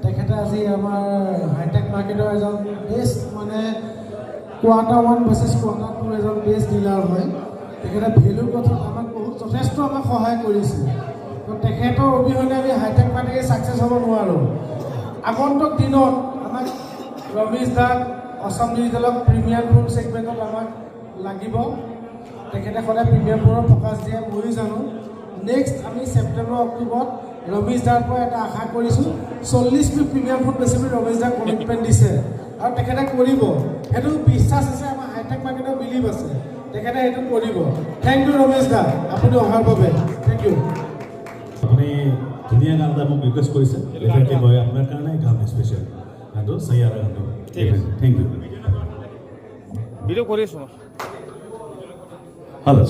তেখেতে আজি আমাৰ হাইটেক মাৰ্কেটৰ এজন বেষ্ট মানে কোৱাৰ্টাৰ 1 ভাৰ্চেছ কোৱাৰ্টাৰ 2 এজন বেষ্ট ডিলাৰ হয়। তেখেতে ভেলুৰ কথাত আমাক যথেষ্ট আমাক সহায় কৰিছে। তো তেখেতৰ অবিহনে আমি হাইটেক মাৰ্কেট ছাকচেছ হ'ব নোৱাৰোঁ। আগন্তুক দিনত আমাক ৰমেশ দাক অসম ডিজিটেলক প্ৰিমিয়াম ফোন ছেগমেণ্টত আমাক লাগিব। তেখেতে সদায় প্ৰিমিয়াম ফোনৰ ফ'কাছ দিয়ে, ময়ো জানো। নেক্সট আমি ছেপ্টেম্বৰ অক্টোবৰত ৰমেশ দাৰ পৰা এটা আশা কৰিছোঁ। 40 পিচ প্ৰিমিয়াম ফোন বেছি বুলি ৰমেশ দাক কমিটমেণ্ট দিছে আৰু তেখেতে কৰিব। সেইটো বিশ্বাস আছে, আমাৰ হাইটেক মাৰ্কেটৰ বিলিভ আছে, তেখেতে সেইটো কৰিব। থেংক ইউ ৰমেশ দা, আপুনি অহাৰ বাবে থেংক ইউ। আপুনি ধুনীয়া গান এটা মোক ৰিকুৱেষ্ট কৰিছে, ডেফিনেটলি মই আপোনাৰ কাৰণে গাম স্পেচিয়েল গানটো চাইয়াৰা গানটো। Thank U. ভিডিঅ' কৰি আছোঁ। Hello,